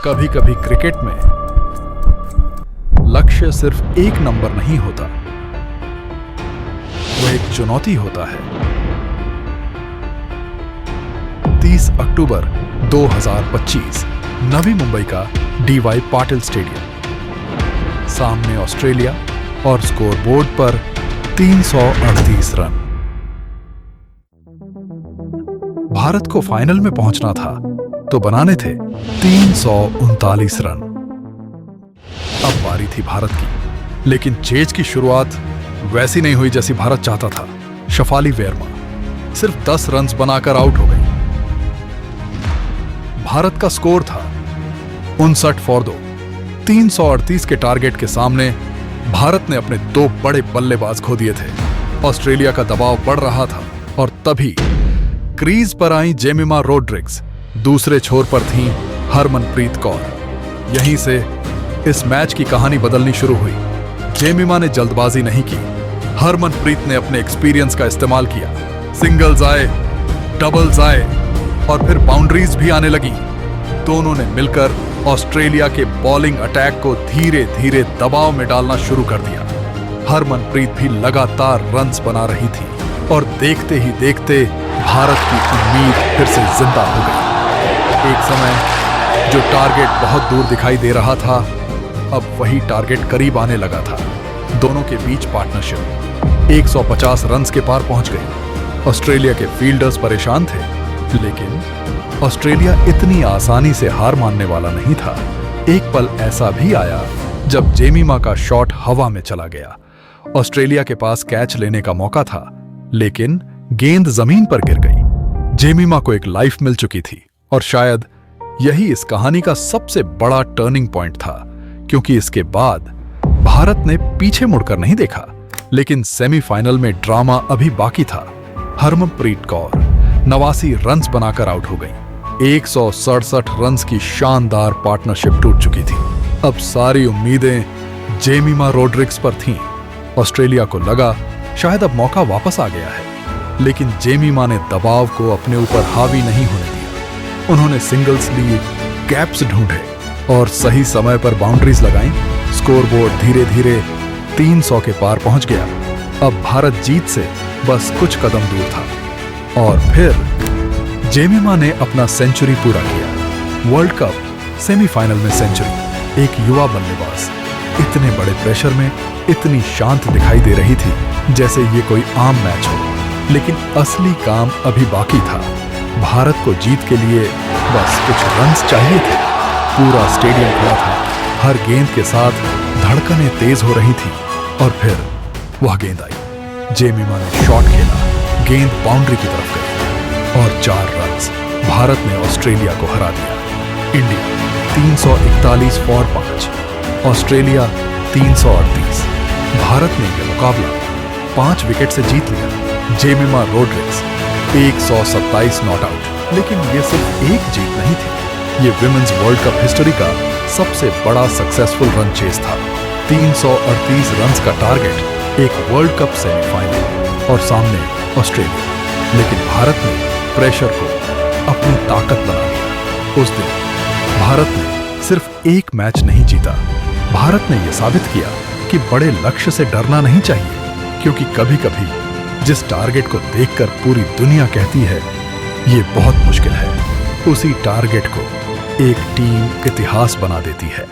कभी कभी क्रिकेट में लक्ष्य सिर्फ एक नंबर नहीं होता, वो एक चुनौती होता है। 30 अक्टूबर 2025 नवी मुंबई का डीवाई पाटिल स्टेडियम, सामने ऑस्ट्रेलिया और स्कोरबोर्ड पर 338 रन। भारत को फाइनल में पहुंचना था तो बनाने थे 339 रन। अब बारी थी भारत की, लेकिन चेज की शुरुआत वैसी नहीं हुई जैसी भारत चाहता था। शफाली वर्मा सिर्फ 10 रन्स बनाकर आउट हो गई। भारत का स्कोर था 59 फॉर 2। 338 के टारगेट के सामने भारत ने अपने 2 बड़े बल्लेबाज खो दिए थे। ऑस्ट्रेलिया का दबाव बढ़ रहा था और तभी क्रीज पर आई जेमिमा रोड्रिग्स, दूसरे छोर पर थीं हरमनप्रीत कौर। यहीं से इस मैच की कहानी बदलनी शुरू हुई। जेमिमा ने जल्दबाजी नहीं की, हरमनप्रीत ने अपने एक्सपीरियंस का इस्तेमाल किया। सिंगल्स आए, डबल्स आए और फिर बाउंड्रीज भी आने लगी। दोनों ने मिलकर ऑस्ट्रेलिया के बॉलिंग अटैक को धीरे धीरे दबाव में डालना शुरू कर दिया। हरमनप्रीत भी लगातार रन्स बना रही थी और देखते ही देखते भारत की उम्मीद फिर से जिंदा हो गई। एक समय जो टारगेट बहुत दूर दिखाई दे रहा था, अब वही टारगेट करीब आने लगा था। दोनों के बीच पार्टनरशिप 150 रन्स के पार पहुंच गई। ऑस्ट्रेलिया के फील्डर्स परेशान थे, लेकिन ऑस्ट्रेलिया इतनी आसानी से हार मानने वाला नहीं था। एक पल ऐसा भी आया जब जेमिमा का शॉट हवा में चला गया। ऑस्ट्रेलिया के पास कैच लेने का मौका था, लेकिन गेंद जमीन पर गिर गई। जेमिमा को एक लाइफ मिल चुकी थी और शायद यही इस कहानी का सबसे बड़ा टर्निंग पॉइंट था, क्योंकि इसके बाद भारत ने पीछे मुड़कर नहीं देखा। लेकिन सेमीफाइनल में ड्रामा अभी बाकी था। हरमनप्रीत कौर 89 रन्स बनाकर आउट हो गई। 167 रन्स की शानदार पार्टनरशिप टूट चुकी थी। अब सारी उम्मीदें जेमिमा रोड्रिग्स पर थीं। ऑस्ट्रेलिया को लगा शायद अब मौका वापस आ गया है, लेकिन जेमिमा ने दबाव को अपने ऊपर हावी नहीं होने दिया। उन्होंने सिंगल्स लिए, गैप्स ढूंढे और सही समय पर बाउंड्रीज लगाई। स्कोरबोर्ड धीरे धीरे 300 के पार पहुंच गया। अब भारत जीत से बस कुछ कदम दूर था। और फिर जेमिमा ने अपना सेंचुरी पूरा किया। वर्ल्ड कप सेमीफाइनल में सेंचुरी। एक युवा बल्लेबाज इतने बड़े प्रेशर में इतनी शांत दिखाई दे रही थी जैसे ये कोई आम मैच हो। लेकिन असली काम अभी बाकी था। भारत को जीत के लिए बस कुछ रन्स चाहिए थे। पूरा स्टेडियम खड़ा था, हर गेंद के साथ धड़कनें तेज हो रही थी। और फिर वह गेंद आई। जेमिमा ने शॉट खेला, गेंद बाउंड्री की तरफ गई और 4 रन्स। भारत ने ऑस्ट्रेलिया को हरा दिया। India 341 for 5, Australia 338। भारत ने यह मुकाबला 5 विकेट से जीत लिया। Jemimah Rodrigues 127 not out. लेकिन यह सिर्फ एक जीत नहीं थी, ये विमेंस वर्ल्ड कप हिस्ट्री का सबसे बड़ा सक्सेसफुल रन चेस था। 338 रन्स का टारगेट, एक वर्ल्ड कप सेमीफाइनल और सामने ऑस्ट्रेलिया। लेकिन भारत ने प्रेशर को अपनी ताकत बना लिया। उस दिन भारत ने सिर्फ एक मैच नहीं जीता, भारत ने यह साबित किया कि बड़े लक्ष्य से डरना नहीं चाहिए, क्योंकि कभी कभी जिस टारगेट को देखकर पूरी दुनिया कहती है ये बहुत मुश्किल है, उसी टारगेट को एक टीम इतिहास बना देती है।